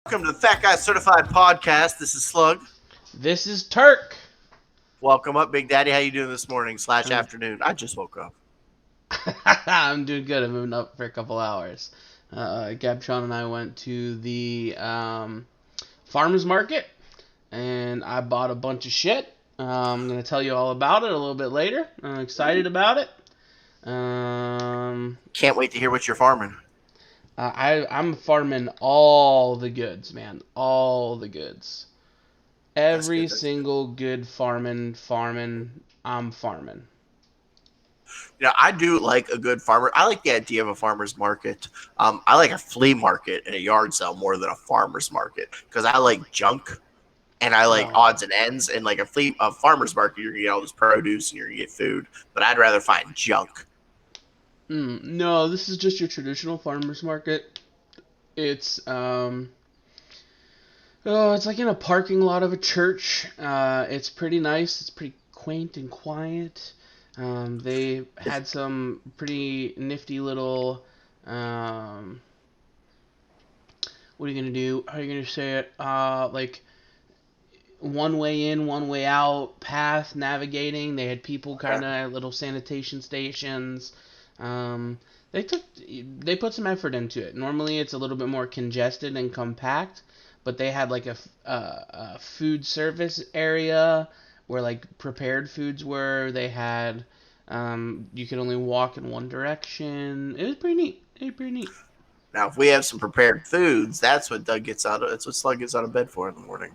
Welcome to the Fat Guy Certified Podcast. This is Slug. This is Turk. Welcome up, Big Daddy. How you doing this morning / I'm, afternoon? I just woke up. I'm doing good. I've been up for a couple hours. Gabtron and I went to the farmers market, and I bought a bunch of shit. I'm gonna tell you all about it a little bit later. I'm excited about it. Um, Can't wait to hear what you're farming. I'm farming all the goods, man. All the goods. That's Every good. That's good. single good farming. I'm farming. I do like a good farmer. I like the idea of a farmer's market. I like a flea market and a yard sale more than a farmer's market because I like junk and I like Oh. odds and ends. And like a farmer's market, you're gonna get all this produce and you're gonna get food. But I'd rather find junk. No, this is just your traditional farmers market. It's it's like in a parking lot of a church. It's pretty nice. It's pretty quaint and quiet. They had some pretty nifty little what are you gonna do? How are you gonna say it? Like one way in, one way out path navigating. They had people Okay. kind of at little sanitation stations. Um, they took they put some effort into it. Normally it's a little bit more congested and compact, but they had like a food service area where like prepared foods were. They had you could only walk in one direction. It was pretty neat. It was pretty neat. Now, if we have some prepared foods, that's what Doug gets out of. That's what Slug gets out of bed for in the morning.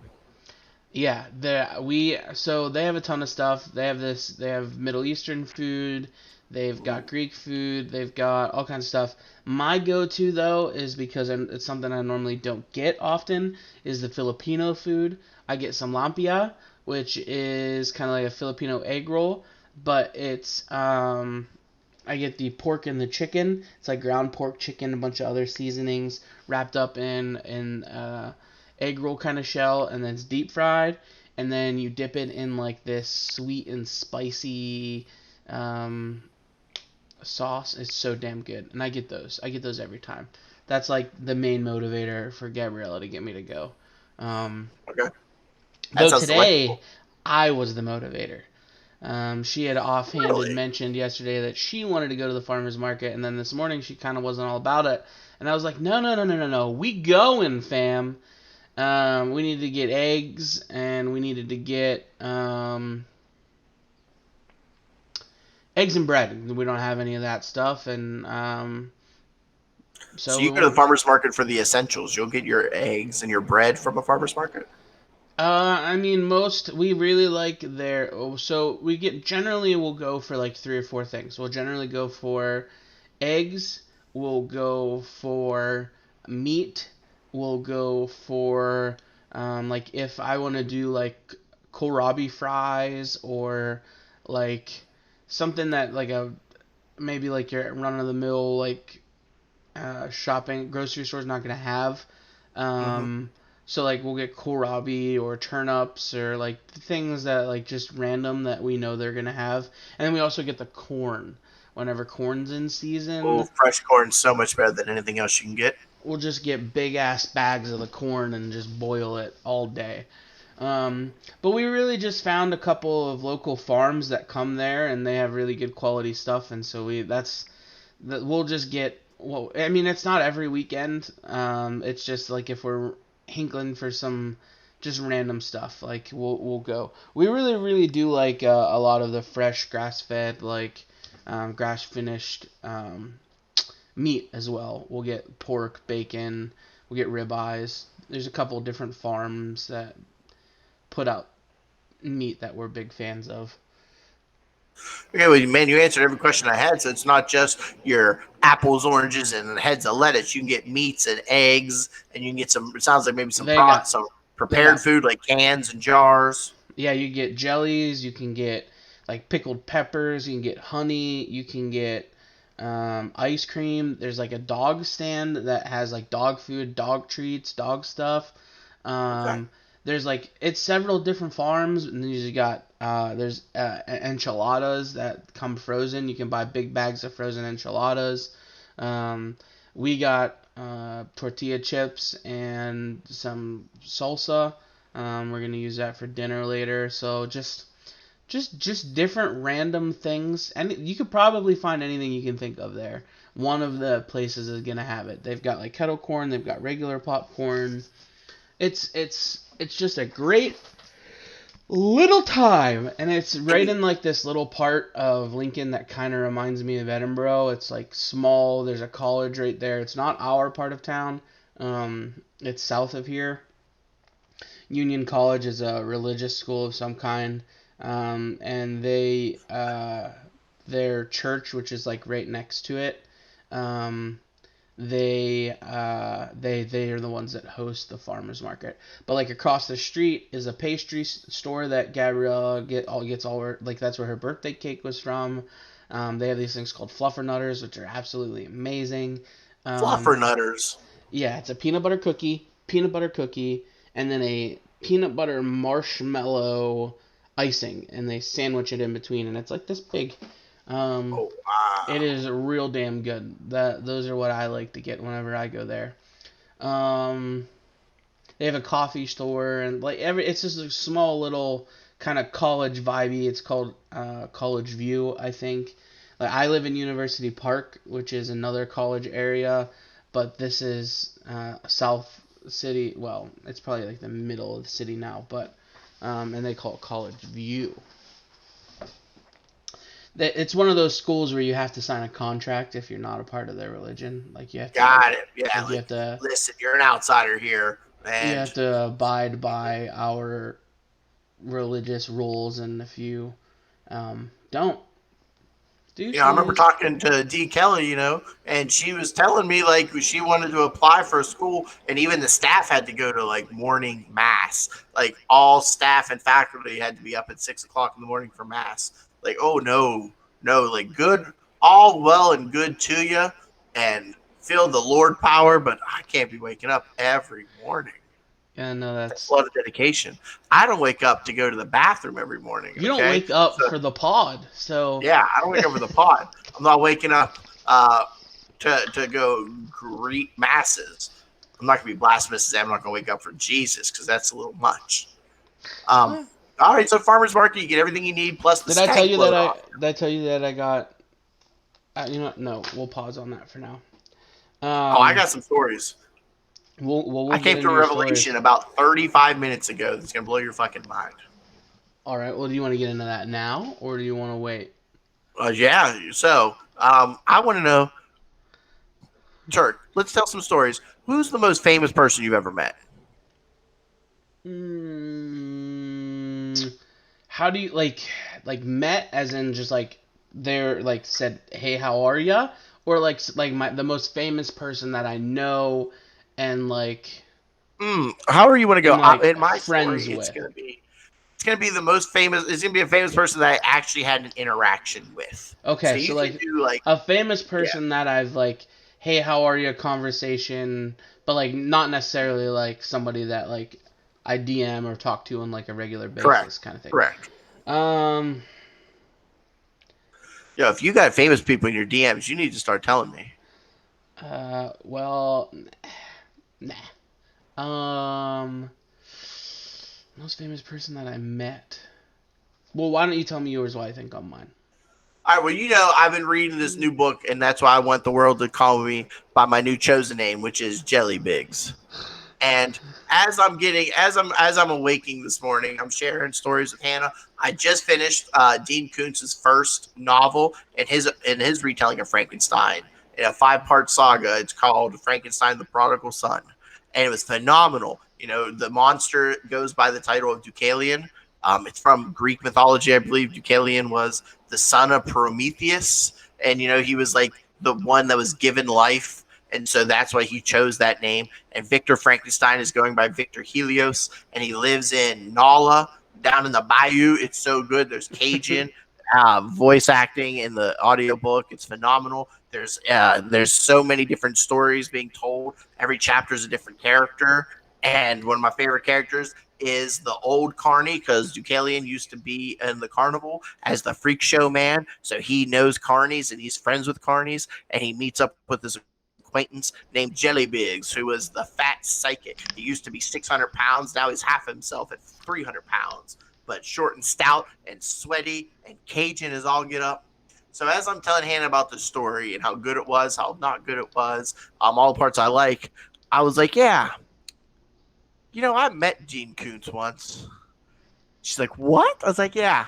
Yeah, they have a ton of stuff. They have this. They have Middle Eastern food. They've got Greek food. They've got all kinds of stuff. My go-to though is because it's something I normally don't get often is the Filipino food. I get some lumpia, which is kind of like a Filipino egg roll, but it's I get the pork and the chicken. It's like ground pork, chicken, a bunch of other seasonings wrapped up in egg roll kind of shell, and then it's deep fried, and then you dip it in like this sweet and spicy um, sauce. It's so damn good, and I get those. I get those every time. That's like the main motivator for Gabriella to get me to go. Um, Okay, that though sounds today, delightful. I was the motivator. She had offhanded Really? mentioned yesterday that she wanted to go to the farmer's market, and then this morning she kind of wasn't all about it. And I was like, no, no, no, no, no, no. We going, fam. We needed to get eggs, and we needed to get eggs and bread. We don't have any of that stuff, and So so you we go to the went. farmer's market for the essentials. You'll get your eggs and your bread from a farmer's market. I mean, most we really like their. So we get generally we'll go for like three or four things. We'll generally go for eggs. We'll go for meat. We'll go for like if I want to do like kohlrabi fries or like something that like a maybe like your run of the mill like shopping grocery store's not gonna have. Mm-hmm. Um, so like we'll get kohlrabi or turnips or like things that like just random that we know they're gonna have, and then we also get the corn. Whenever corn's in Oh, season, fresh corn's so much better than anything else you can get. we'll just get big ass bags of the corn and just boil it all day. But we really just found a couple of local farms that come there and they have really good quality stuff, and so that we'll just get. Well, I mean, it's not every weekend. It's just like if we're hinkling for some just random stuff, like we'll go. We really do like a lot of the fresh grass fed like grass finished meat as well. We'll get pork, bacon, we'll get ribeyes. There's a couple different farms that put out meat that we're big fans of. Okay, well, man, you answered every question I had. So it's not just your apples, oranges, and heads of lettuce. You can get meats and eggs, and you can get some. It sounds like maybe some They got some they prepared got food like cans and jars. yeah, you get jellies, you can get like pickled peppers, you can get honey, you can get ice cream. There's like a dog stand that has like dog food, dog treats, dog stuff. Okay. Um, there's like it's several different farms, and then you got there's enchiladas that come frozen. You can buy big bags of frozen enchiladas. Um, we got tortilla chips and some salsa. We're gonna use that for dinner later. So just different random things, and you could probably find anything you can think of there. One of the places is gonna have it. They've got like kettle corn, they've got regular popcorn. It's just a great little time, and it's right in like this little part of Lincoln that kind of reminds me of Edinboro. It's like small. There's a college right there. It's not our part of town. It's south of here. Union College is a religious school of some kind, and their church, which is like right next to it, um, they are the ones that host the farmers market. But like across the street is a pastry store that Gabriella gets all her, like that's where her birthday cake was from. They have these things called fluffernutters, which are absolutely amazing. Um, Fluffernutters. yeah, it's a peanut butter cookie, and then a peanut butter marshmallow icing, and they sandwich it in between, and it's like this big. Um, Oh it wow. is real damn good. Those are what I like to get whenever I go there. Um, they have a coffee store and like it's just a small little kind of college vibey. It's called College View, I think. Like I live in University Park, which is another college area, but this is South City. Well, it's probably like the middle of the city now, but and they call it College View. It's one of those schools where you have to sign a contract if you're not a part of their religion. Like you have to Got it. Yeah, like like listen, you're an outsider here, you and have to abide by our religious rules, and if you don't do I remember so, talking to D Kelly, and she was telling me like she wanted to apply for a school, and even the staff had to go to like morning mass. Like all staff and faculty had to be up at 6 o'clock in the morning for mass. Like, oh no, no, like good, all well and good to you, and feel the Lord power, but I can't be waking up every morning. yeah, no, That's that's a lot of dedication. I don't wake up to go to the bathroom every morning. you don't Okay, wake up so for the pod, so yeah, I don't wake up for the pod. I'm not waking up to go greet masses. I'm not gonna be blasphemous. I'm not gonna wake up for Jesus because that's a little much. Um, eh. all right, so farmers market, you get everything you need plus the Did I tell stank you that blowed I off. did I tell you that I got you know what? No, we'll pause on that for now. Oh, I Um, got some stories. we'll I get came to into a your stories. revelation about 35 minutes ago that's gonna blow your fucking mind. All right. Well, do you want to get into that now, or do you want to wait? Yeah, so I want to know, Turk. Let's tell some stories. Who's the most famous person you've ever met? Mm, how do you like met as in just like they're like said, "Hey, how are ya?" Or like my the most famous person that I know and like However you want to go. am like In my story, friends with. it's gonna be the most famous. It's gonna be a famous person that I actually had an interaction with. So Okay, so you can like do like, a famous yeah, person that I've like, "Hey, how are ya?" conversation, but like not necessarily like somebody that like I DM or talk to on like a regular correct, basis kind of thing. correct. Um, If you got famous people in your DMs, you need to start telling me. well, nah. Um, most famous person that I met. Well, why don't you tell me yours while I think on mine? All right. Well, I've been reading this new book, and that's why I want the world to call me by my new chosen name, which is Jelly Biggs. And as I'm awaking this morning, I'm sharing stories with Hannah. I just finished Dean Koontz's first novel and his retelling of Frankenstein in a 5-part saga. It's called Frankenstein: The Prodigal Son, and it was phenomenal. The monster goes by the title of Deucalion. It's from Greek mythology, I believe. Deucalion was the son of Prometheus, and he was like the one that was given life, and so that's why he chose that name. And Victor Frankenstein is going by Victor Helios, and he lives in Nala down in the bayou. It's so good. There's Cajun voice acting in the audiobook. It's phenomenal. There's so many different stories being told. Every chapter is a different character, and one of my favorite characters is the old Carney, because Deucalion used to be in the carnival as the freak show man, so he knows carnies and he's friends with carnies, and he meets up with his acquaintance named Jelly Biggs, who was the fat psychic. He used to be 600 pounds. Now he's half himself at 300 pounds, but short and stout and sweaty and Cajun as all get up. So as I'm telling Hannah about the story and how good it was, how not good it was, all the parts I like, I was like, yeah, I met Dean Koontz once. She's like, what? I was like, yeah,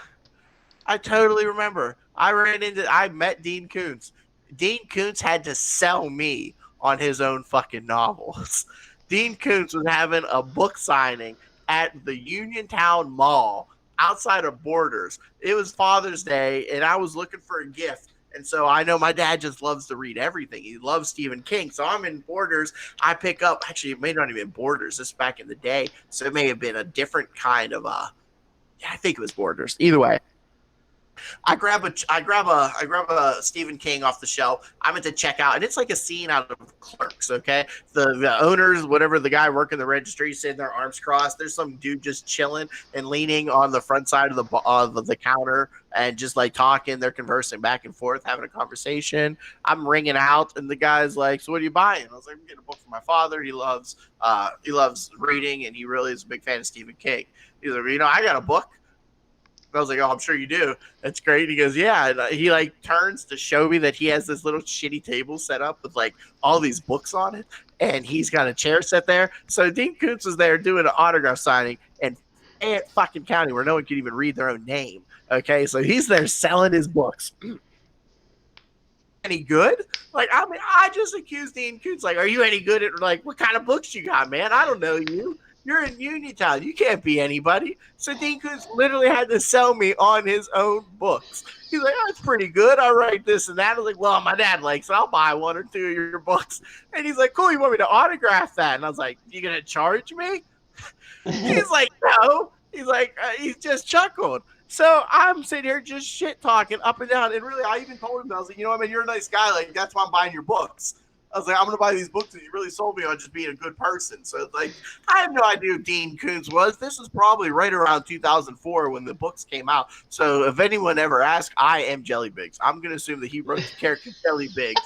I totally remember. I met Dean Koontz. Dean Koontz had to sell me on his own fucking novels. Dean Koontz was having a book signing at the Uniontown Mall outside of Borders. It was Father's Day, and I was looking for a gift. And so I know my dad just loves to read everything. He loves Stephen King. So I'm in Borders. I pick up, actually, it may not even been Borders. This is back in the day. So it may have been a different kind of, I think it was Borders. Either way, I grab a Stephen King off the shelf. I'm at the checkout, and it's like a scene out of Clerks. Okay, the owners, whatever, the guy working the registry, sitting their arms crossed. There's some dude just chilling and leaning on the front side of the counter and just like talking. They're conversing back and forth, having a conversation. I'm ringing out, and the guy's like, "So what are you buying?" I was like, "I'm getting a book for my father. He loves reading, and he really is a big fan of Stephen King." He's like, "I got a book." I was like, "Oh, I'm sure you do. That's great." He goes, "Yeah." And he like turns to show me that he has this little shitty table set up with like all these books on it, and he's got a chair set there. So Dean Koontz was there doing an autograph signing in Fayette fucking County, where no one can even read their own name. Okay, so he's there selling his books. Any good? Like, I mean, I just accused Dean Koontz. Like, are you any good at like what kind of books you got, man? I don't know you. You're in Uniontown. You can't be anybody. So Dean Koontz literally had to sell me on his own books. He's like, "Oh, it's pretty good. I write this and that." I was like, "Well, my dad likes it. I'll buy one or two of your books." And he's like, "Cool. You want me to autograph that?" And I was like, "You gonna charge me?" He's like, "No." He's like, he just chuckled. So I'm sitting here just shit talking up and down. And really, I even told him, I was like, "I mean, you're a nice guy. Like, that's why I'm buying your books." I was like, "I'm going to buy these books, and you really sold me on just being a good person." So, like, I have no idea who Dean Koontz was. This was probably right around 2004 when the books came out. So, if anyone ever asks, I am Jelly Biggs. I'm going to assume that he wrote the character Jelly Biggs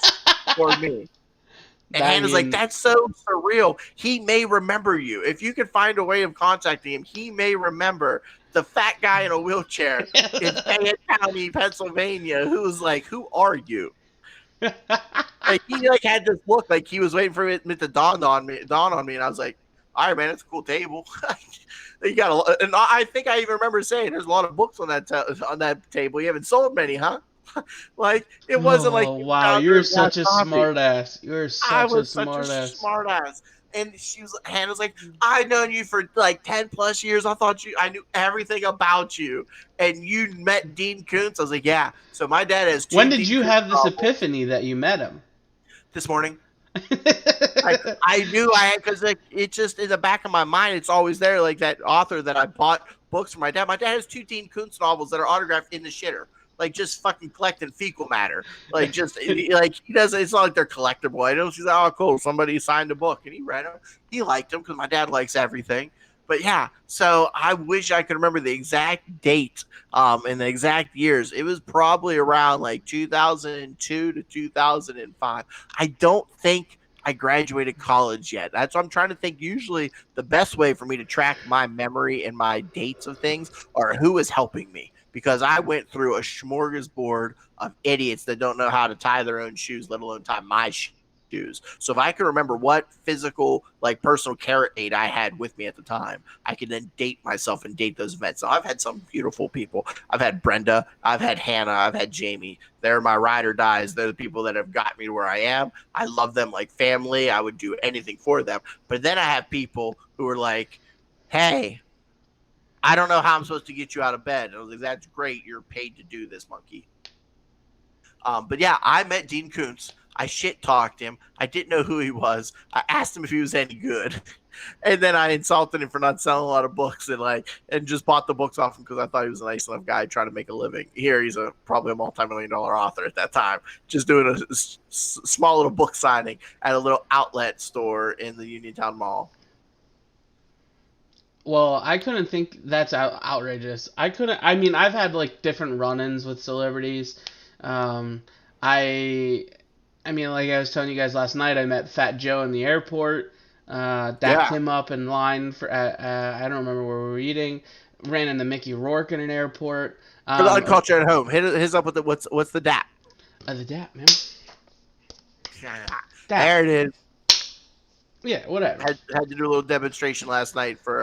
for me. And Hannah's like, "That's so surreal. He may remember you. If you can find a way of contacting him, he may remember the fat guy in a wheelchair in Fayette County, Pennsylvania, who was like, 'Who are you?'" Like he like had this look like he was waiting for it to dawn on me, and I was like, "All right, man, it's a cool table." You got a lot, and I think I even remember saying, "There's a lot of books on that table. You haven't sold many, huh?" Like it wasn't like Oh wow, you're such a smart ass. You're I such a was such a smart ass. smart ass. And Hannah's like, "I've known you for like 10 plus years. I knew everything about you. And you met Dean Koontz." I was like, "Yeah." So my dad has two When did Dean you Koontz have this novels. epiphany that you met him? This morning. I knew I had, because like it just in the back of my mind, it's always there. Like that author that I bought books for my dad. My dad has two Dean Koontz novels that are autographed in the shitter, like just fucking collecting fecal matter. Like just like he does. It's not like they're collectible items. He's like, "Oh, cool. Somebody signed a book and he read them. He liked them because my dad likes everything." But yeah, so I wish I could remember the exact date and the exact years. It was probably around like 2002 to 2005. I don't think I graduated college yet. That's what I'm trying to think. Usually, the best way for me to track my memory and my dates of things are who is helping me, because I went through a smorgasbord of idiots that don't know how to tie their own shoes, let alone tie my shoes. So if I can remember what physical, like personal carrot aid I had with me at the time, I can then date myself and date those events. So I've had some beautiful people. I've had Brenda, I've had Hannah, I've had Jamie. They're my ride or dies. They're the people that have got me to where I am. I love them like family. I would do anything for them. But then I have people who are like, "Hey, I don't know how I'm supposed to get you out of bed." And I was like, "That's great. You're paid to do this, monkey." But yeah, I met Dean Koontz. I shit talked him. I didn't know who he was. I asked him if he was any good, and then I insulted him for not selling a lot of books and just bought the books off him because I thought he was a nice enough guy trying to make a living. Here, he's probably a multi-million-dollar author at that time, just doing a small little book signing at a little outlet store in the Uniontown Mall. Well, I couldn't think that's outrageous. I couldn't. I mean, I've had like different run-ins with celebrities. Um, I I mean, like I was telling you guys last night, I met Fat Joe in the airport. Dapped Yeah. him up in line for I don't remember where we were eating. Ran into Mickey Rourke in an airport. For the Uh, uncultured at home, his up with the what's the DAP? the Dap, man. Dap. There it is. Yeah, whatever. Had to do a little demonstration last night for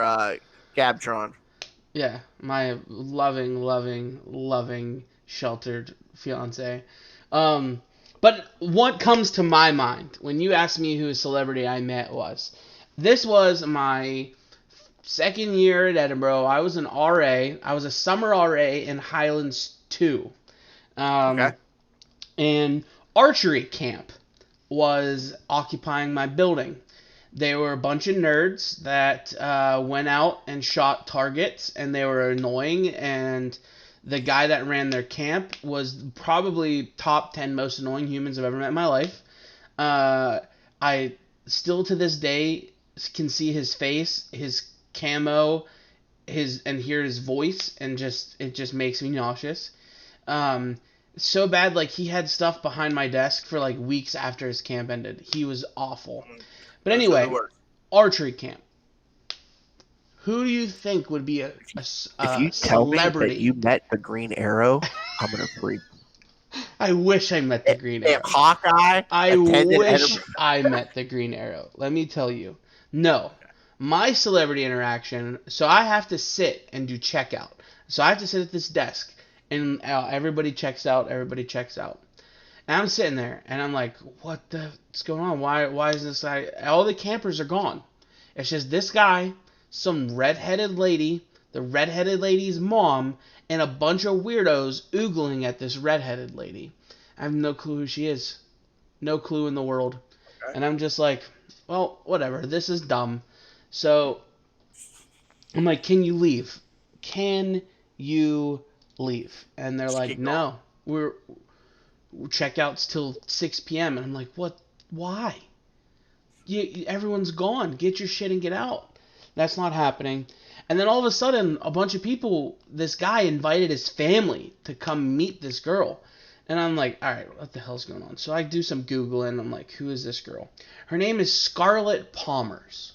Gabtron. Yeah, my loving, loving, loving sheltered fiance. Um, but what comes to my mind when you ask me who a celebrity I met was, this was my second year at Edinburgh. I was an RA. I was a summer RA in Highlands 2. Okay. Um, and archery camp was occupying my building. They were a bunch of nerds that went out and shot targets, and they were annoying. And the guy that ran their camp was probably top 10 most annoying humans I've ever met in my life. I still to this day can see his face, his camo, and hear his voice, and it just makes me nauseous. Um, so bad, like he had stuff behind my desk for like weeks after his camp ended. He was awful. But Those are the anyway, worst. archery camp. Who do you think would be If you a tell me that celebrity? you met the Green Arrow, I'm gonna freak. I wish I met the Green If Arrow. Hawkeye I attended wish Edinburgh, I met the Green Arrow. Let me tell you. No. My celebrity interaction, so I have to sit and do checkout. So I have to sit at this desk, and everybody checks out, everybody checks out. And I'm sitting there, and I'm like, what's going on? Why is this guy, all the campers are gone. It's just this guy, some redheaded lady, the redheaded lady's mom, and a bunch of weirdos oogling at this redheaded lady. I have no clue who she is. No clue in the world. Okay. And I'm just like, well, whatever. This is dumb. So I'm like, can you leave? Can you leave? And they're Just like, keep no, we're checkout's till 6 p.m. And I'm like, what? Why? Everyone's gone. Get your shit and get out. That's not happening. And then all of a sudden, a bunch of people, this guy invited his family to come meet this girl. And I'm like, all right, what the hell's going on? So I do some Googling. I'm like, who is this girl? Her name is Scarlett Palmers.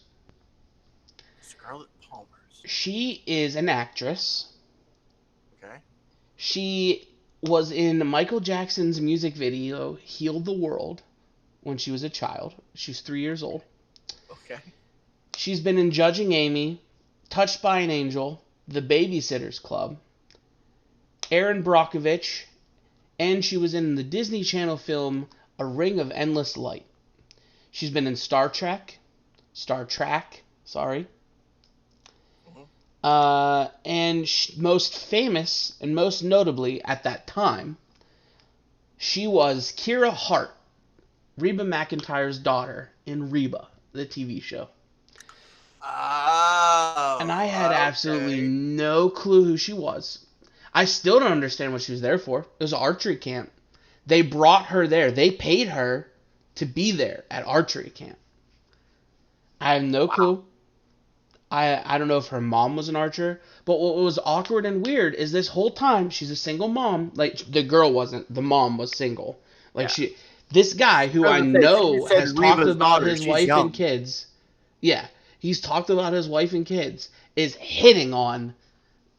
Scarlett Palmers. She is an actress. Okay. She was in Michael Jackson's music video, Heal the World, when she was a child. She's 3 years old. Okay. She's been in Judging Amy, Touched by an Angel, The Babysitters Club, Erin Brockovich, and she was in the Disney Channel film A Ring of Endless Light. She's been in Star Trek, sorry. And most famous and most notably at that time, she was Kira Hart, Reba McEntire's daughter in Reba, the TV show. Oh. And I had okay. absolutely no clue who she was. I still don't understand what she was there for. It was an archery camp. They brought her there. They paid her to be there at archery camp. I have no clue. I don't know if her mom was an archer, but what was awkward and weird is this whole time she's a single mom. Like the girl wasn't, the mom was single. Like Yeah. this guy who I know said has Reba's talked about daughter, his she's wife young. and kids. Yeah, he's talked about his wife and kids. Is hitting on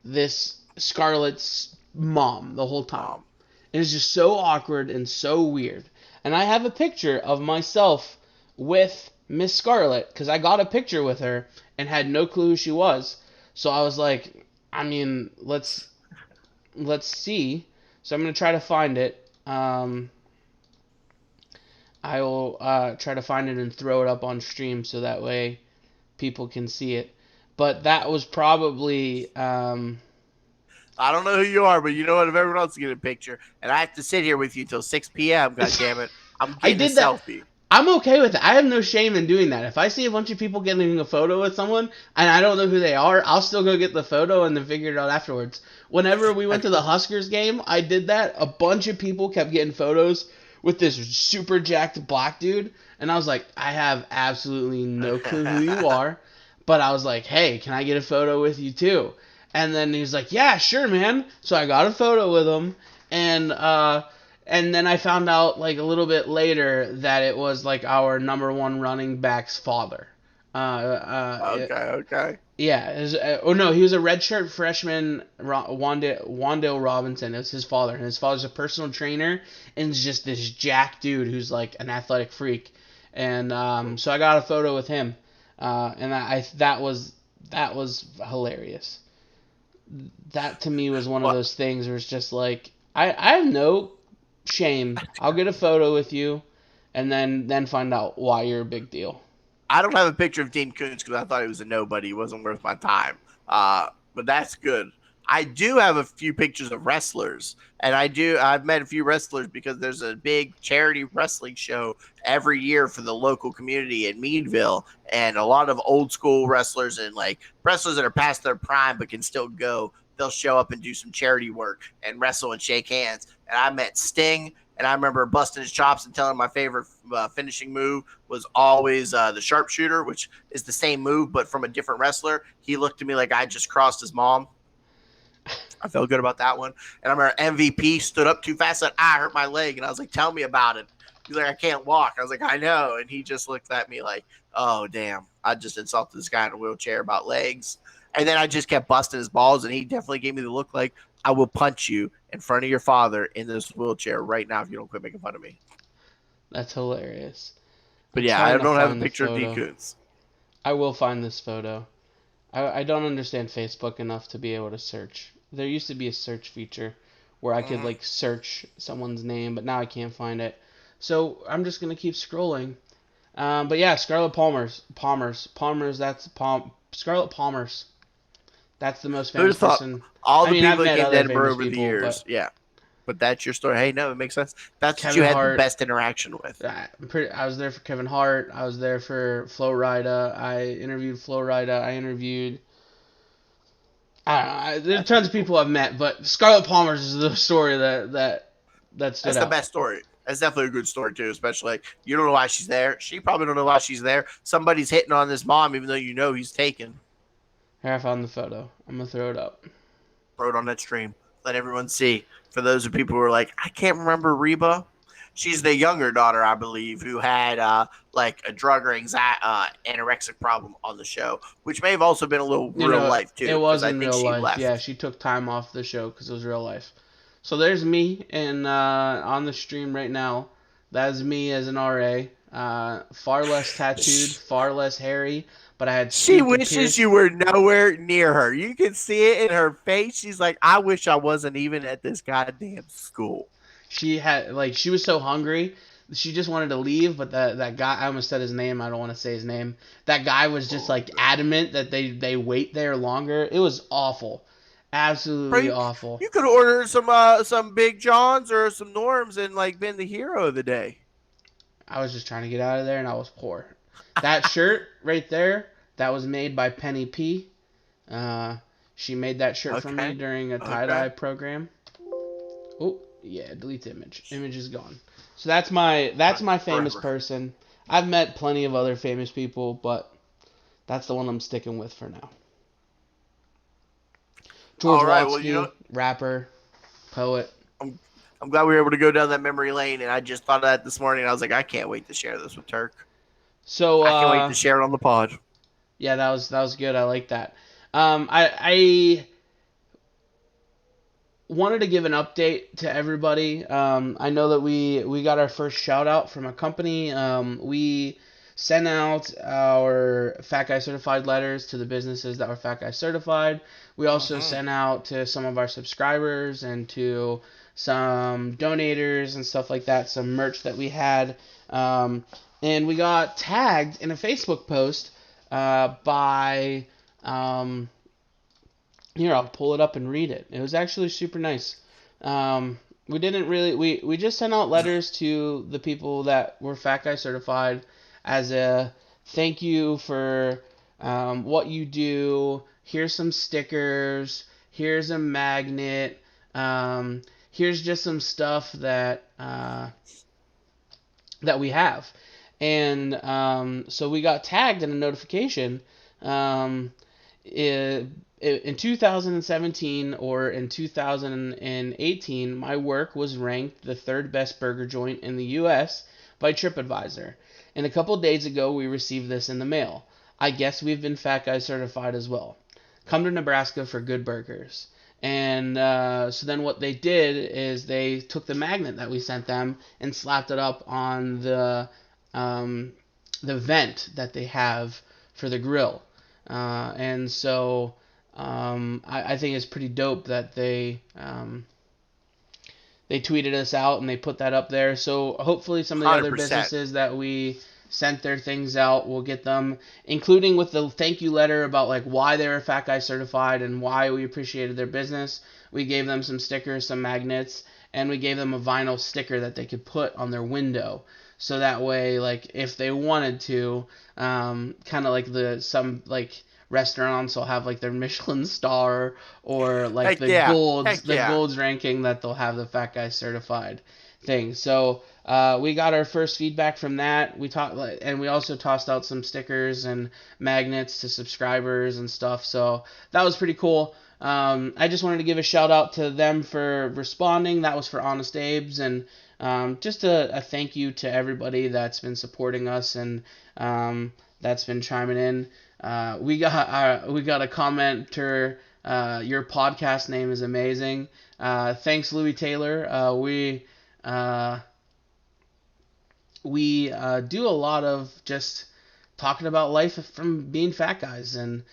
this Scarlett's mom the whole time. And it's just so awkward and so weird. And I have a picture of myself with Miss Scarlett because I got a picture with her and had no clue who she was. So I was like, I mean, let's see. So I'm gonna try to find it. I will try to find it and throw it up on stream so that way people can see it. But that was probably I don't know who you are, but you know what? If everyone else is getting a picture, and I have to sit here with you till 6 p.m., God damn it, I'm I getting did a that. selfie. I'm okay with it. I have no shame in doing that. If I see a bunch of people getting a photo with someone and I don't know who they are, I'll still go get the photo and then figure it out afterwards. Whenever we went to the Huskers game, I did that. A bunch of people kept getting photos with this super jacked black dude, and I was like, I have absolutely no clue who you are, but I was like, hey, can I get a photo with you too? And then he was like, yeah, sure, man. So I got a photo with him, and And then I found out like a little bit later that it was like our number one running back's father. Okay, okay. Yeah. Oh no, he was a redshirt freshman. Wandale Robinson. It was his father, and his father's a personal trainer, and is just this jack dude who's like an athletic freak. And so I got a photo with him, and that was hilarious. That to me was one of Well, those things where it's just like I have no shame. I'll get a photo with you, and then find out why you're a big deal. I don't have a picture of Dean Koontz because I thought he was a nobody. He wasn't worth my time. But that's good. I do have a few pictures of wrestlers, and I've met a few wrestlers because there's a big charity wrestling show every year for the local community in Meadville, and a lot of old school wrestlers and like wrestlers that are past their prime but can still go. They'll show up and do some charity work and wrestle and shake hands. And I met Sting, and I remember busting his chops and telling him my favorite finishing move was always the sharpshooter, which is the same move but from a different wrestler. He looked at me like I just crossed his mom. I felt good about that one. And I remember MVP stood up too fast, said, I hurt my leg. And I was like, tell me about it. He's like, I can't walk. I was like, I know. And he just looked at me like, oh, damn. I just insulted this guy in a wheelchair about legs. And then I just kept busting his balls. And he definitely gave me the look like, I will punch you in front of your father in this wheelchair right now if you don't quit making fun of me. That's hilarious. But I'm yeah, I trying to don't have a find the picture of Dean photo. Koontz. I will find this photo. I don't understand Facebook enough to be able to search. There used to be a search feature where I could Mm-hmm. like search someone's name, but now I can't find it. So I'm just gonna keep scrolling. But yeah, Palmer's. That's Scarlett Palmer's. That's the most Who'd famous have thought person. all I the mean, I've people that met came to other Edinburgh famous over the people, years? but Yeah. But that's your story. Hey, no, it makes sense. That's what you Kevin had the Hart. best interaction with. I was there for Kevin Hart. I was there for Flo Rida. I interviewed Flo Rida. I interviewed. I don't know. There are That's tons pretty of cool. people I've met, but Scarlett Palmer's is the story that stood That's the out. best story. That's definitely a good story too. Especially like you don't know why she's there. She probably don't know why she's there. Somebody's hitting on this mom, even though you know he's taken. Here I found the photo. I'm gonna throw it up. Throw it on that stream. Let everyone see. For those of people who are like, I can't remember Reba. She's the younger daughter, I believe, who had like a drug or anxiety, anorexic problem on the show, which may have also been a little You real know, life it too, because was I in think real she life. Yeah, left. she took time off the show because it was real life. So there's me and on the stream right now. That's me as an RA. Far less tattooed, far less hairy, but I had She super wishes you pierced. were nowhere near her. You can see it in her face. She's like, I wish I wasn't even at this goddamn school. She had like she was so hungry. She just wanted to leave, but that guy, I almost said his name. I don't want to say his name. That guy was just Oh, like adamant that they wait there longer. It was awful, bro, absolutely awful. you could order some Big Johns or some Norms and like been the hero of the day. I was just trying to get out of there, and I was poor. That shirt right there, that was made by Penny P. Uh, she made that shirt for me Okay, during a tie okay. dye program. Oh yeah, delete the image. Image is gone. So that's my famous Forever. person. I've met plenty of other famous people, but that's the one I'm sticking with for now. George All right. Well, you know, Watsky, rapper, poet. I'm I'm glad we were able to go down that memory lane, and I just thought of that this morning. And I was like, I can't wait to share this with Turk. So I can't wait to share it on the pod. yeah, that was good. I like that. I wanted to give an update to everybody. I know that we got our first shout out from a company. We sent out our Fat Guy certified letters to the businesses that were Fat Guy certified. We also Mm-hmm. sent out to some of our subscribers and to some donators and stuff like that. Some merch that we had, and we got tagged in a Facebook post by. Here, I'll pull it up and read it. It was actually super nice. We didn't really we just sent out letters to the people that were Fat Guy certified as a thank you for what you do. Here's some stickers. Here's a magnet. Here's just some stuff that we have, and so we got tagged in a notification. Um, it, in 2017 or in 2018, my work was ranked the third best burger joint in the U.S. by TripAdvisor. And a couple days ago, we received this in the mail. I guess we've been Fat Guy certified as well. Come to Nebraska for good burgers. And so then what they did is they took the magnet that we sent them and slapped it up on the vent that they have for the grill. And so I think it's pretty dope that they tweeted us out and they put that up there. So hopefully some of the other 100%. businesses that we sent their things out will get them, including with the thank you letter about like why they were Fat Guy certified and why we appreciated their business. We gave them some stickers, some magnets, and we gave them a vinyl sticker that they could put on their window. So that way, like if they wanted to, kind of like some restaurants will have like their Michelin star or like Heck yeah. the Gold's ranking that they'll have the Fat Guy certified thing. So we got our first feedback from that. And we also tossed out some stickers and magnets to subscribers and stuff. So that was pretty cool. I just wanted to give a shout out to them for responding. That was for Honest Abe's, and just a thank you to everybody that's been supporting us and that's been chiming in. We got a commenter. Your podcast name is amazing. Thanks, Louis Taylor. We do a lot of just talking about life from being fat guys, and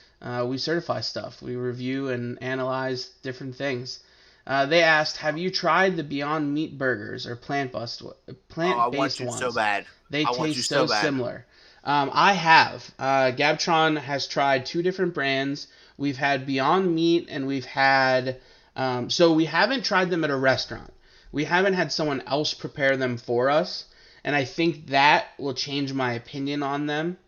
we certify stuff. We review and analyze different things. They asked, "Have you tried the Beyond Meat burgers or plant-based ones?" I want you so bad. They I want you taste so so bad. similar. I have. Gabtron has tried 2 different brands. We've had Beyond Meat and we've had. So we haven't tried them at a restaurant. We haven't had someone else prepare them for us, and I think that will change my opinion on them.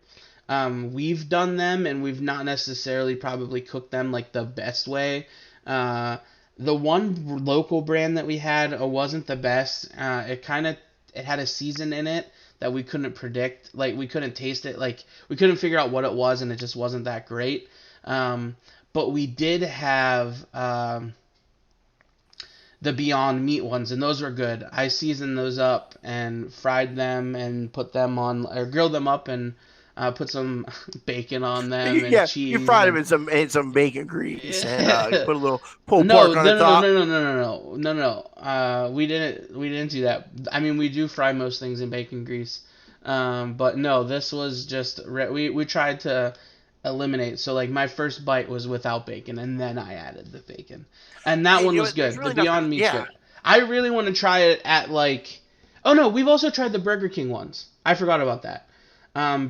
We've done them, and we've not necessarily probably cooked them like the best way. The one local brand that we had wasn't the best. It had a season in it that we couldn't predict. Like we couldn't taste it. Like we couldn't figure out what it was, and it just wasn't that great. But we did have the Beyond Meat ones, and those were good. I seasoned those up and fried them and put them on, or grilled them up and put some bacon on them and cheese. You fried them in some bacon grease and put a little pulled pork on the top. No. We didn't do that. I mean, we do fry most things in bacon grease, but no, this was just we tried to eliminate. So like my first bite was without bacon, and then I added the bacon, and that one was good. Really the Beyond Meat's good. I really want to try it at like. Oh no, we've also tried the Burger King ones. I forgot about that.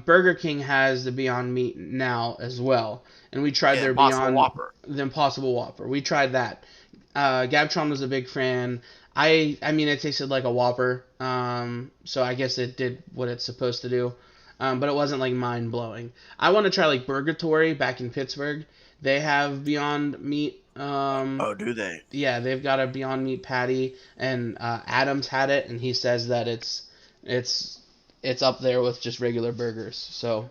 Burger King has the Beyond Meat now as well, and we tried their Beyond Whopper. The Impossible Whopper. We tried that. Gabtron was a big fan. I mean, it tasted like a Whopper, so I guess it did what it's supposed to do, but it wasn't like mind blowing. I want to try like Burgatory back in Pittsburgh. They have Beyond Meat. Oh, do they? Yeah, they've got a Beyond Meat patty, and Adams had it, and he says that it's up there with just regular burgers. So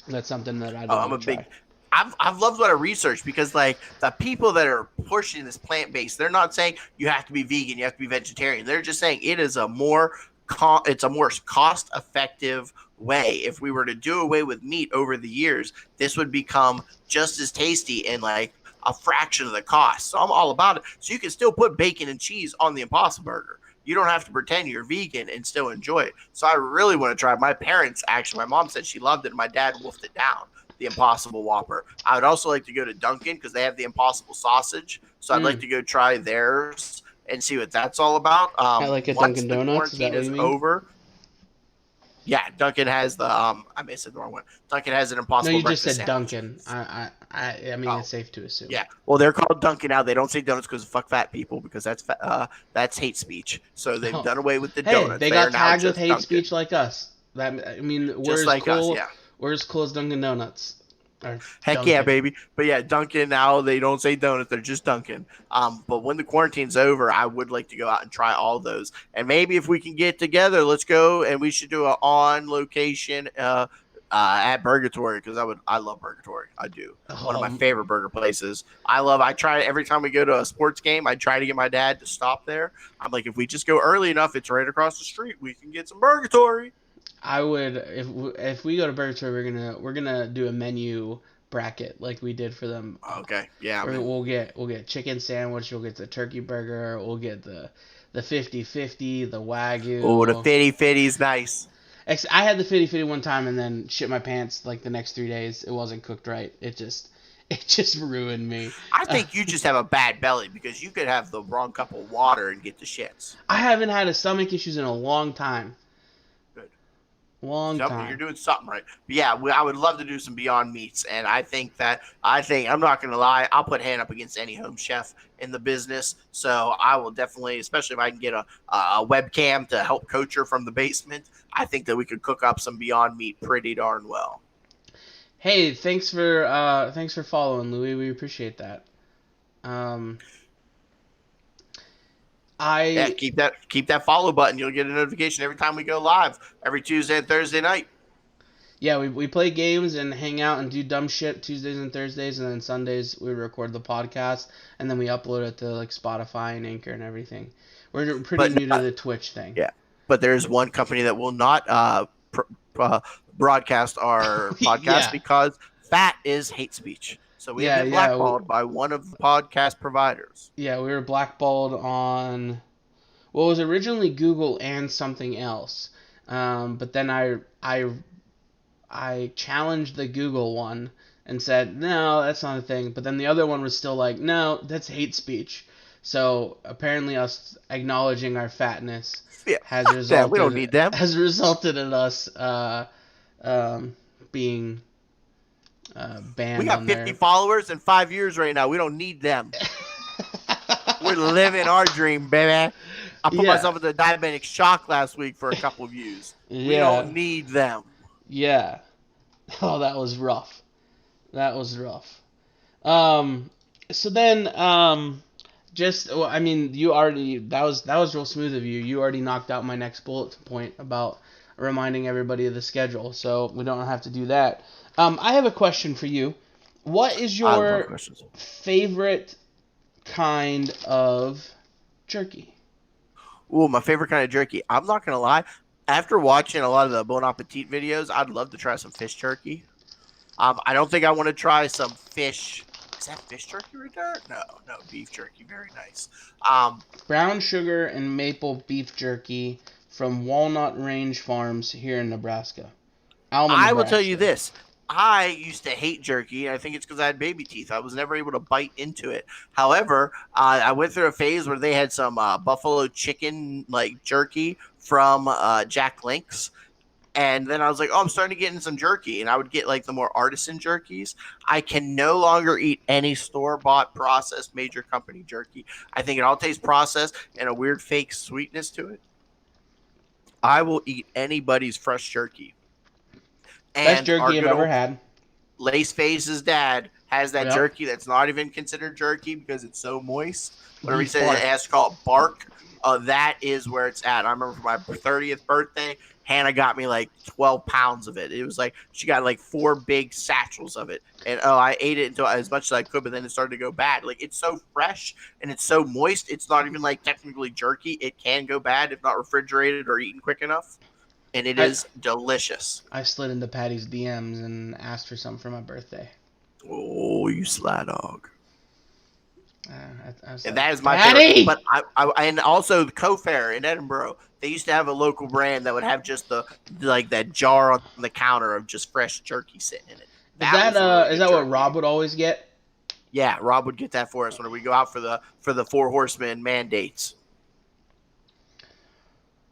that's something that I don't want to try. I've loved what I researched, because like the people that are pushing this plant-based, they're not saying you have to be vegan, you have to be vegetarian. They're just saying it is a more cost-effective way. If we were to do away with meat over the years, this would become just as tasty and like a fraction of the cost. So I'm all about it. So you can still put bacon and cheese on the Impossible Burger. You don't have to pretend you're vegan and still enjoy it. So I really want to try. My parents, actually, my mom said she loved it, and my dad wolfed it down, the Impossible Whopper. I would also like to go to Dunkin' because they have the Impossible Sausage. So I'd like to go try theirs and see what that's all about. Like a Dunkin' Donuts? Is that what you mean? Over. Yeah, Dunkin' has the I may have said the wrong one. Dunkin' has an Impossible. No, you just said sandwich. Dunkin'. I mean, it's safe to assume. Yeah, well, they're called Dunkin' now. They don't say donuts because fuck fat people, because that's hate speech. So they've done away with the donuts. Hey, they got tagged with hate speech like us. I mean, we're as cool. We're as cool as Dunkin' Donuts. Heck yeah, baby. But yeah, Dunkin' now, they don't say donuts, they're just Dunkin'. But when the quarantine's over, I would like to go out and try all those. And maybe if we can get together, let's go, and we should do an on location At Burgatory, because I love Burgatory. I do. One of my Um, favorite burger places. I try every time we go to a sports game. I try to get my dad to stop there. I'm like, if we just go early enough, it's right across the street. We can get some Burgatory. I would if we go to Burger, we're gonna do a menu bracket like we did for them. Okay, yeah, I Where mean, we'll get chicken sandwich, we'll get the turkey burger, we'll get the 50/50, the oh, the wagyu. fitty fitty's nice. I had the 50/50 one time and then shit my pants like the next 3 days. It wasn't cooked right. It just ruined me. I think you just have a bad belly because you could have the wrong cup of water and get the shits. I haven't had a stomach issues in a long time. Good. Long You're time. doing something right. But yeah, I would love to do some Beyond Meats, and I think I'm not gonna lie, I'll put hand up against any home chef in the business. So I will definitely, especially if I can get a webcam to help coach her from the basement. I think that we could cook up some Beyond Meat pretty darn well. Hey, thanks for following, Louis. We appreciate that. Um, Yeah, I keep that follow button. You'll get a notification every time we go live every Tuesday and Thursday night. Yeah, we play games and hang out and do dumb shit Tuesdays and Thursdays, and then Sundays we record the podcast and then we upload it to like Spotify and Anchor and everything. We're pretty But new to the Twitch thing. yeah, but there's one company that will not uh, broadcast our podcast Yeah, because that is hate speech. So we have yeah, been yeah, blackballed by one of the podcast providers. yeah. We were blackballed on what was originally Google and something else, but then I challenged the Google one and said, no, that's not a thing. But then the other one was still like, no, that's hate speech. So apparently, us acknowledging our fatness Yeah, has fuck that. We don't resulted need them. has resulted in us being We banned got on 50 there. followers in 5 years right now. We don't need them. We're living our dream, baby. I put Yeah, myself into diabetic shock last week for a couple views. We yeah, don't need them. yeah. Oh, that was rough. That was rough. Um, so then, just well, I mean, you already that was real smooth of you. You already knocked out my next bullet point about reminding everybody of the schedule, so we don't have to do that. I have a question for you. What is I love your questions. favorite kind of jerky? Ooh, my favorite kind of jerky. I'm not gonna lie. After watching a lot of the Bon Appetit videos, I'd love to try some fish jerky. I don't think I want to try some fish. Is that fish jerky right there? No, no, beef jerky. Very nice. Um, Brown sugar and maple beef jerky from Walnut Range Farms here in Nebraska. Alma, I will tell you Nebraska. this. I used to hate jerky. I think it's because I had baby teeth. I was never able to bite into it. However, I went through a phase where they had some buffalo chicken like jerky from Jack Link's. And then I was like, oh, I'm starting to get in some jerky. And I would get like the more artisan jerkies. I can no longer eat any store bought processed major company jerky. I think it all tastes processed and a weird fake sweetness to it. I will eat anybody's fresh jerky. Best And our jerky I've good ever old had. Lace Face's dad has that Yep. jerky that's not even considered jerky because it's so moist. Whatever he Beef said, bark. it has to call it bark. That is where it's at. I remember for my 30th birthday, Hannah got me like 12 pounds of it. It was like she got like 4 big satchels of it, and I ate it until as much as I could, but then it started to go bad. Like it's so fresh and it's so moist. It's not even like technically jerky. It can go bad if not refrigerated or eaten quick enough, and it I is delicious. I slid into Patty's DMs and asked for something for my birthday. Oh, you sly dog. I was And like, that is my favorite. Patty! But I and also the Co-Fair in Edinburgh, they used to have a local brand that would have just the like that jar on the counter of just fresh jerky sitting in it. Is That that was a really is good that what jerky. Rob would always get? Yeah, Rob would get that for us when we go out for the Four Horsemen mandates.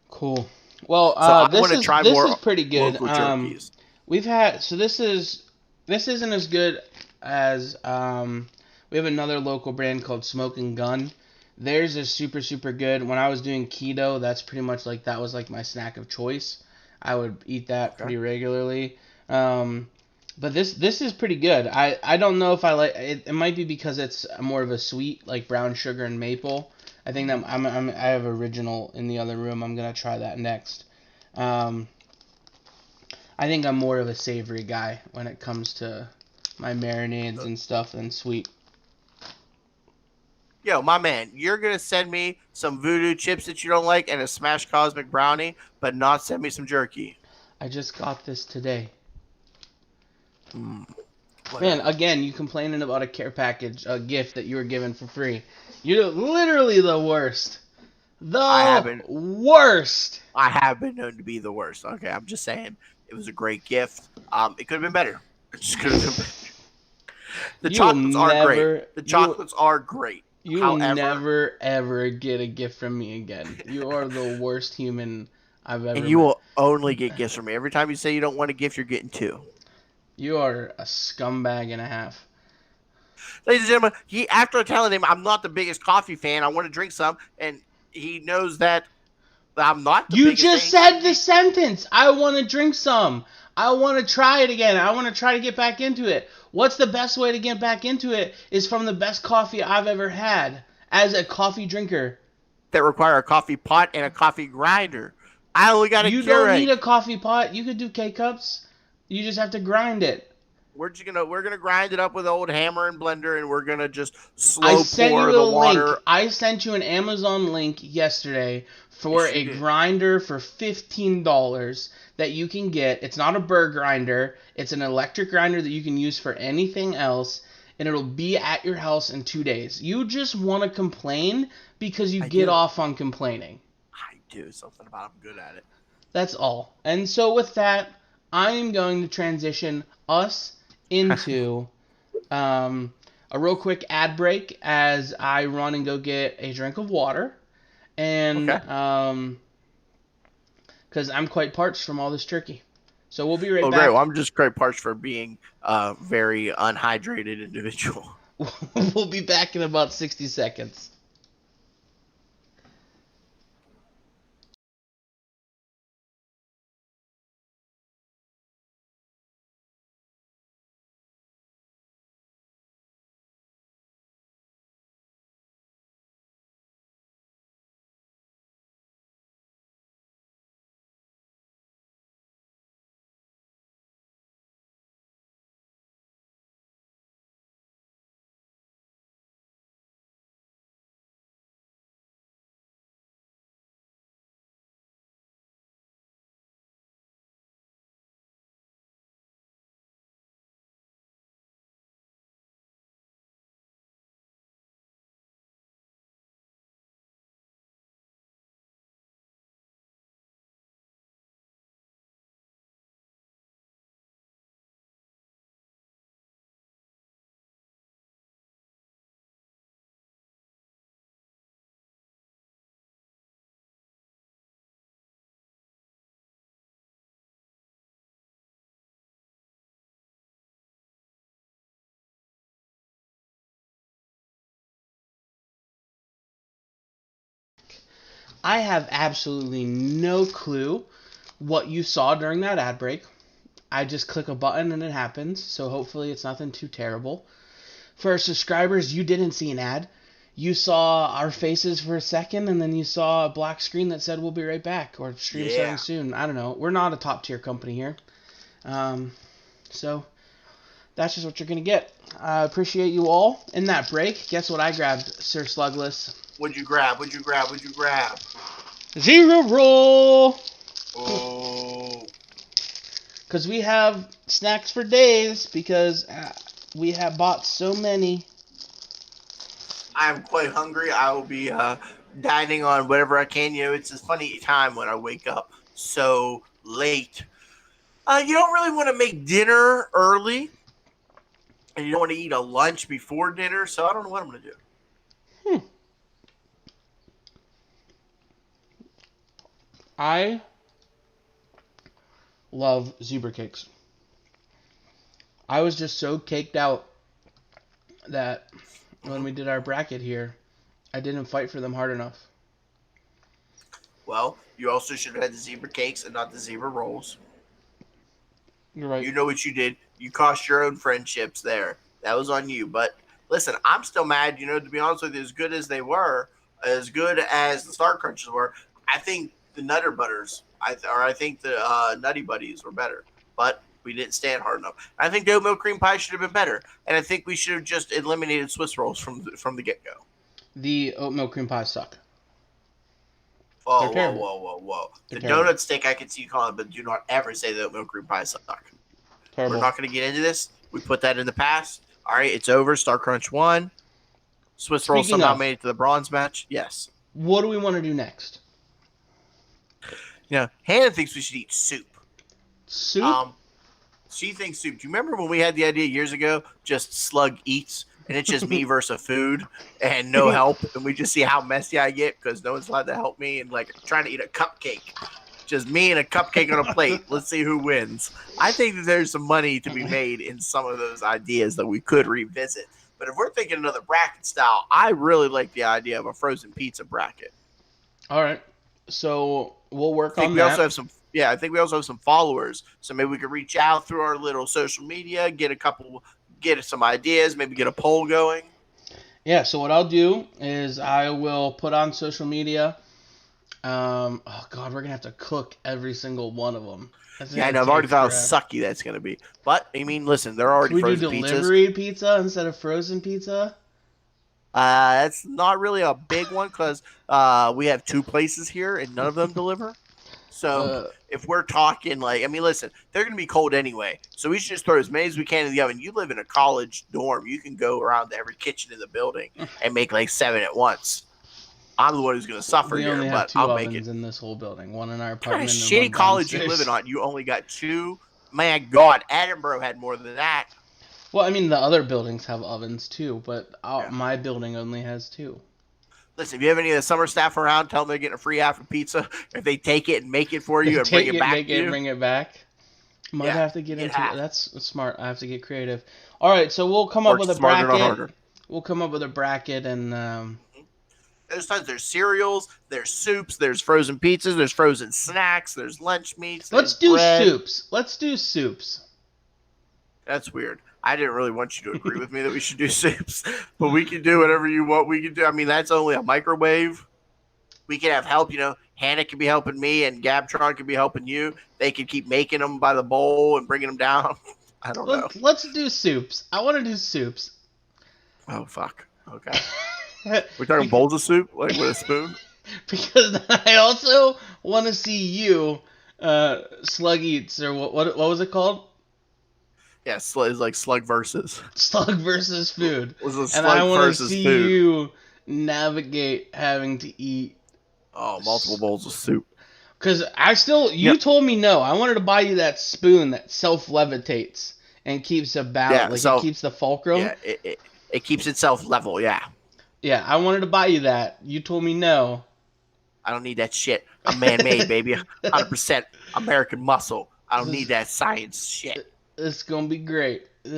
Cool. Well, So I this want to is try this more is pretty good. local jerkies. We've had so this isn't as good as we have another local brand called Smoke and Gun. Theirs is super super good. When I was doing keto, that's pretty much like that was like my snack of choice. I would eat that Okay. pretty regularly. But this is pretty good. I don't know if I like it. It might be because it's more of a sweet like brown sugar and maple. I think that I have original in the other room. I'm gonna try that next. Um, I think I'm more of a savory guy when it comes to my marinades and stuff than sweet. Yo, my man, you're gonna send me some voodoo chips that you don't like and a smashed cosmic brownie, but not send me some jerky. I just got this today. Mm, Man, whatever. again, you complaining about a care package, a gift that you were given for free. You're literally the worst. I The haven't. worst. I have been known to be the worst. Okay, I'm just saying it was a great gift. It could have been better. It just could have been better. The You will chocolates are great. never The you chocolates are great. you will However, never ever get a gift from me again. You are the worst human I've and ever you met. will only get gifts from me. Every time you say you don't want a gift, you're getting two. You are a scumbag and a half. Ladies and gentlemen, he after telling him I'm not the biggest coffee fan, I want to drink some, and he knows that I'm not the You biggest just fan. said the sentence. I want to drink some. I want to try it again. I want to try to get back into it. What's the best way to get back into it is from the best coffee I've ever had as a coffee drinker. That require a coffee pot and a coffee grinder. I only got a You don't need Keurig. a coffee pot. You could do K cups. You just have to grind it. We're gonna grind it up with an old hammer and blender, and we're gonna just I slow sent pour you the a link. water. I sent you an Amazon link yesterday for Yes, you a did. grinder for $15 that you can get. It's not a burr grinder. It's an electric grinder that you can use for anything else, and it'll be at your house in 2 days. You just want to complain because you I get do. off on complaining. I do something about. I'm good at it. That's all. And so with that, I am going to transition us into a real quick ad break as I run and go get a drink of water, and Okay. because I'm quite parched from all this turkey. So we'll be right Oh, great. Well, back. I'm just great parched for being a very unhydrated individual. We'll be back in about 60 seconds. I have absolutely no clue what you saw during that ad break. I just click a button and it happens, so hopefully it's nothing too terrible. For our subscribers, you didn't see an ad. You saw our faces for a second, and then you saw a black screen that said we'll be right back, or stream starting Yeah. soon. I don't know. We're not a top tier company here. So that's just what you're going to get. I appreciate you all. In that break, guess what I grabbed, Sir Slugless? What'd you grab? What'd you grab? What'd you grab? Zero roll! Oh. Because we have snacks for days, because we have bought so many. I'm quite hungry. I will be dining on whatever I can. You know, it's a funny time when I wake up so late. You don't really want to make dinner early, and you don't want to eat a lunch before dinner. So I don't know what I'm going to do. Hmm. I love zebra cakes. I was just so caked out that when we did our bracket here, I didn't fight for them hard enough. Well, you also should have had the zebra cakes and not the zebra rolls. You're right. You know what you did. You cost your own friendships there. That was on you. But listen, I'm still mad. You know, to be honest with you, as good as they were, as good as the Star Crunches were, I think the Nutter Butters, I think the Nutty Buddies were better. but we didn't stand hard enough. I think the oatmeal cream pie should have been better, and I think we should have just eliminated Swiss rolls from the get go. The oatmeal cream pies suck. They're Whoa, whoa, terrible. whoa, whoa, whoa! They're The terrible. donut stick I can see you calling, but do not ever say the oatmeal cream pie suck. We're Terrible. not going to get into this. We put that in the past. All right, it's over. Star Crunch won. Swiss roll Speaking somehow of, made it to the bronze match. Yes. what do we want to do next? Hannah thinks we should eat soup. Soup? She thinks soup. Do you remember when we had the idea years ago? Just Slug eats, and it's just me versus food and no help, and we just see how messy I get because no one's allowed to help me, and like trying to eat a cupcake. Just me and a cupcake on a plate. Let's see who wins. I think that there's some money to be made in some of those ideas that we could revisit. But if we're thinking another bracket style, I really like the idea of a frozen pizza bracket. All right. So we'll work I think on we that. also have some. Yeah, I think we also have some followers, so maybe we could reach out through our little social media, get some ideas, maybe get a poll going. Yeah, so what I'll do is I will put on social media. Oh God, we're gonna have to cook every single one of them. Yeah, I know. I've already thought how sucky that's gonna be. But I mean, listen, they're already Can we do frozen delivery pizzas. pizza instead of frozen pizza? That's not really a big one because we have 2 places here and none of them deliver. So Uh, if we're talking like, I mean, listen, they're gonna be cold anyway, so we should just throw as many as we can in the oven. You live in a college dorm, you can go around to every kitchen in the building and make like 7 at once. I'm the one who's gonna suffer we here, only have but 2 I'll make it. ovens in this whole building. One in our What kind of apartment and one shitty college you downstairs. living on? You only got 2. Man, God, Edinburgh had more than that. Well, I mean, the other buildings have ovens too, but Yeah. my building only has 2. Listen, if you have any of the summer staff around, tell them they're getting a free half a pizza if they take it and make it for you and bring Take it it, back make to it, you. bring it back. Might Yeah, have to get get into half. that's smart. I have to get creative. All right, so we'll come up Work with a smarter, not bracket. harder. We'll come up with a bracket and There's cereals, there's soups, there's frozen pizzas, there's frozen snacks, there's lunch meats, let's there's do bread. soups. Let's do soups. That's weird. I didn't really want you to agree with me that we should do soups, but we can do whatever you want. We can do. I mean, that's only a microwave. We can have help. Hannah can be helping me, and Gabtron can be helping you. They can keep making them by the bowl and bringing them down. I don't know. Let's do soups. I want to do soups. Oh fuck. Okay. We're talking bowls of soup, like with a spoon. Because I also want to see you, Slug Eats, or what was it called? Yeah, it's like slug versus. Slug versus food. It was a And slug I want to versus see food. you navigate having to eat. Oh, multiple bowls of soup. Because you told me no. I wanted to buy you that spoon that self-levitates and keeps a balance. It keeps the fulcrum. Yeah, it keeps itself level, yeah. Yeah, I wanted to buy you that. You told me no. I don't need that shit. I'm man-made, baby. 100% American muscle. I don't need that science shit. It's gonna be great. Okay.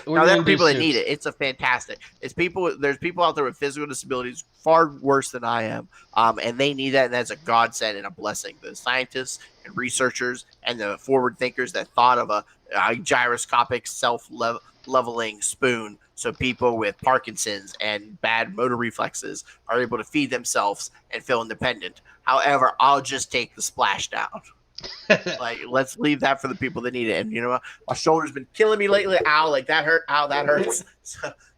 Now, there are people that need it. It's a fantastic. There's people out there with physical disabilities far worse than I am, and they need that, and that's a godsend and a blessing. The scientists and researchers and the forward thinkers that thought of a gyroscopic self-leveling spoon so people with Parkinson's and bad motor reflexes are able to feed themselves and feel independent. However, I'll just take the splashdown. Like, let's leave that for the people that need it. And you know what? My shoulder's been killing me lately. Ow, like that hurt. Ow, that hurts.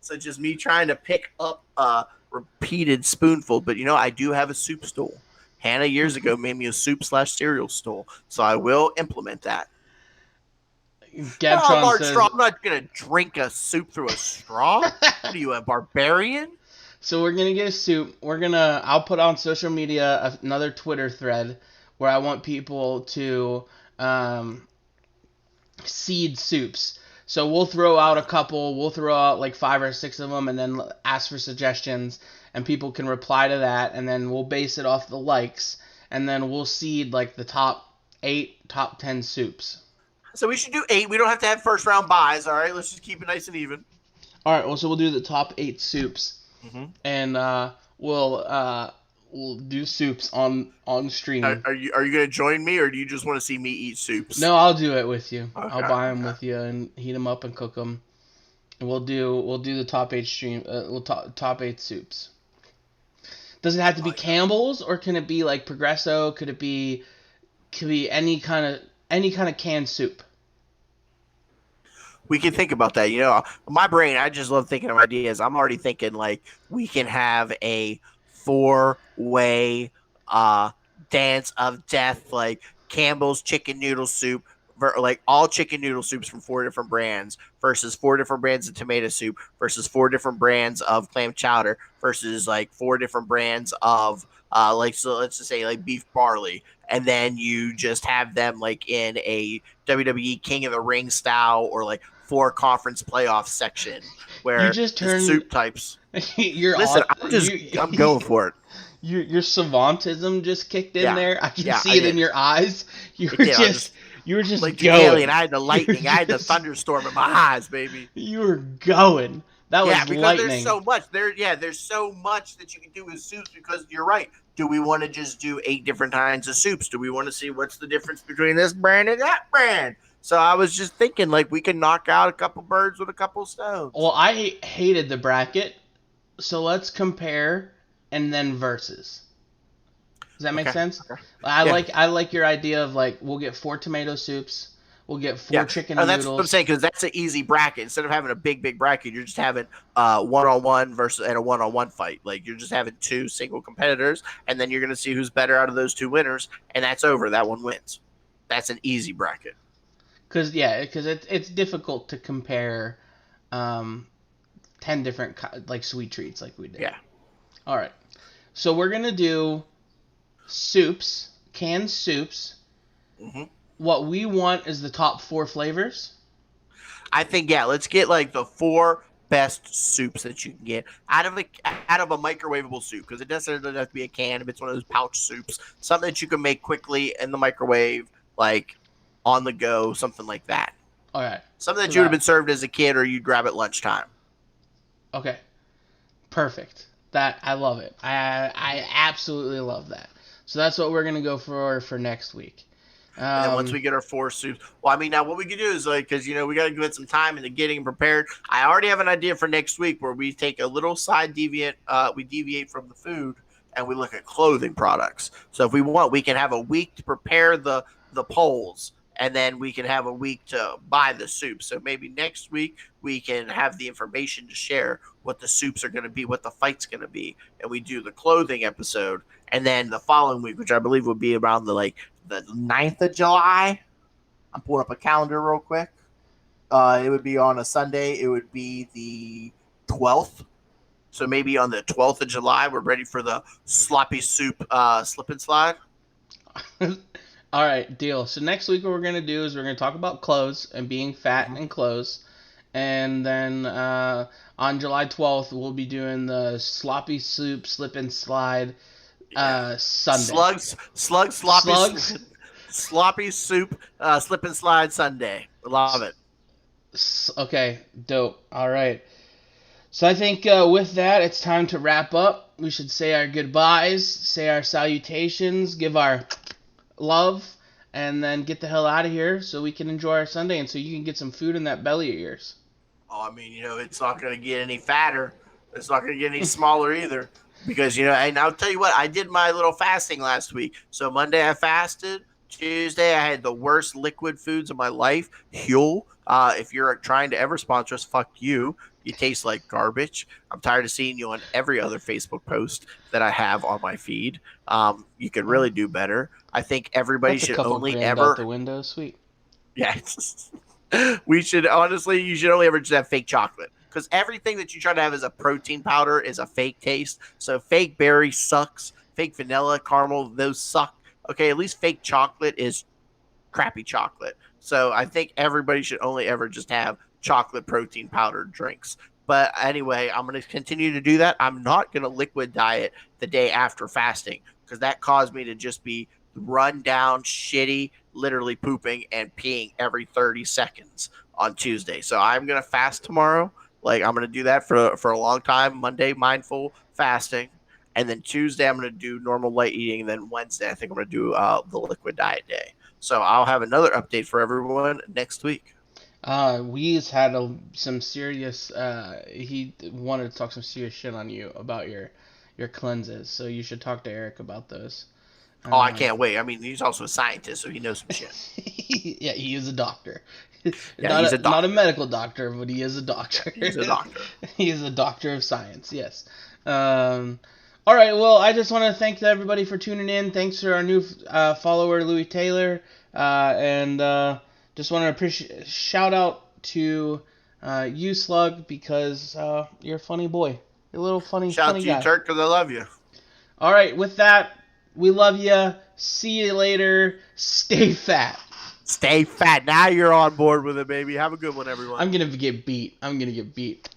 So just me trying to pick up a repeated spoonful. But I do have a soup stool. Hannah years ago made me a soup/cereal stool, so I will implement that. Gabtron says, straw. I'm not gonna drink a soup through a straw. What are you, a barbarian? So we're gonna get a soup. I'll put on social media another Twitter thread where I want people to seed soups. So we'll throw out a couple. We'll throw out like 5 or 6 of them, and then ask for suggestions, and people can reply to that, and then we'll base it off the likes, and then we'll seed like the top 8, top 10 soups. So we should do 8. We don't have to have first round buys. All right, let's just keep it nice and even. All right. Well, so we'll do the top 8 soups, and we'll do soups on stream. Are you gonna join me, or do you just want to see me eat soups? No, I'll do it with you. Okay, I'll buy them with you and heat them up and cook them. And we'll do the top 8 stream. Top 8 soups. Does it have to be Campbell's, or can it be like Progresso? Could it be any kind of canned soup? we can think about that. You know, my brain, I just love thinking of ideas. I'm already thinking like we can have a four-way uh dance of death, like Campbell's chicken noodle soup, like all chicken noodle soups from four different brands versus four different brands of tomato soup versus four different brands of clam chowder versus like four different brands of like, so let's just say like beef barley, and then you just have them like in a WWE King of the Ring style or like four conference playoff section You where just the turned soup types. your Listen, au- I'm going for it. your savantism just kicked in Yeah, there. I can yeah, see I it in did. your eyes. It did. I was just You were just like Deucalion. going. I had the You were lightning. I had the just thunderstorm in my eyes, baby. you were going. That Yeah, was because there's lightning. so much there's so much that you can do with soups. Because you're right. Do we want to just do 8 different kinds of soups? Do we want to see what's the difference between this brand and that brand? So I was just thinking, like, we can knock out a couple birds with a couple stones. Well, I hated the bracket, so let's compare and then versus. Does that make Okay. sense? Okay. Yeah. I like your idea of like we'll get four tomato soups, we'll get four Yeah. chicken That's what I'm noodles. saying, because that's an easy bracket. Instead of having a big bracket, you're just having one on one versus and a one on one fight. Like, you're just having two single competitors, and then you're gonna see who's better out of those two winners, and that's over. That one wins. That's an easy bracket. Because it's difficult to compare, um, 10 different like sweet treats like we did. Yeah. All right, so we're gonna do soups, canned soups. Hmm. What we want is the top four flavors. I think, yeah. Let's get like the four best soups that you can get out of a microwavable soup, because it doesn't have to be a can. If it's one of those pouch soups, something that you can make quickly in the microwave, like on the go, something like that. All right, Something so that you would have been that served as a kid or you'd grab at lunchtime. okay, perfect. That I love it. I absolutely love that. So that's what we're gonna go for next week. And then once Um, we get our four soups, well, I mean, now what we could do is like, because we got to give it some time into getting prepared. I already have an idea for next week where we take a little side deviate, we deviate from the food and we look at clothing products. So if we want, we can have a week to prepare the polls, and then we can have a week to buy the soup. So maybe next week we can have the information to share what the soups are going to be, what the fight's going to be, and we do the clothing episode. And then the following week, which I believe would be around the 9th of July. I'm pulling up a calendar real quick. It would be on a Sunday. It would be the 12th. So maybe on the 12th of July, we're ready for the sloppy soup slip and slide. all right, deal. So next week, what we're gonna do is we're gonna talk about clothes and being fat Mm-hmm. in clothes, and then on July 12th, we'll be doing the sloppy soup slip and slide Yeah. Sunday. Sloppy, Slugs. sloppy soup, slip and slide Sunday. Love it. Okay, dope. All right. So I think with that, it's time to wrap up. We should say our goodbyes, say our salutations, give our love, and then get the hell out of here so we can enjoy our Sunday and so you can get some food in that belly of yours. Oh, I mean, it's not going to get any fatter. It's not going to get any smaller either. Because, and I'll tell you what, I did my little fasting last week. So Monday I fasted. Tuesday I had the worst liquid foods of my life. Huel, if you're trying to ever sponsor us, fuck you. You taste like garbage. I'm tired of seeing you on every other Facebook post that I have on my feed. You could really do better. I think everybody That's a should couple only grand out the ever. window. Sweet. Yeah. We should honestly, you should only ever just have fake chocolate, because everything that you try to have as a protein powder is a fake taste. So fake berry sucks. Fake vanilla, caramel, those suck. Okay, at least fake chocolate is crappy chocolate. So I think everybody should only ever just have chocolate protein powdered drinks. But anyway, I'm going to continue to do that. I'm not going to liquid diet the day after fasting, because that caused me to just be run down, shitty, literally pooping and peeing every 30 seconds on Tuesday. So I'm going to fast tomorrow. Like, I'm going to do that for a long time. Monday, mindful fasting. And then Tuesday, I'm going to do normal light eating. And then Wednesday, I think I'm going to do the liquid diet day. So I'll have another update for everyone next week. We's had some serious. He wanted to talk some serious shit on you about your cleanses, so you should talk to Eric about those. Oh, I Um, can't wait. I mean, he's also a scientist, so he knows some shit. yeah, he is a doctor. Yeah, he's a doctor. Not a medical doctor, but he is a doctor. He's a doctor. He is a doctor of science. Yes. All right. Well, I just want to thank everybody for tuning in. Thanks to our new follower, Louis Taylor, and just want to appreciate shout out to you, Slug, because you're a funny boy. You're a little funny Shout out funny to you, guy. Turk, because I love you. All right. With that, we love you. See you later. Stay fat. Stay fat. Now you're on board with it, baby. Have a good one, everyone. I'm gonna get beat.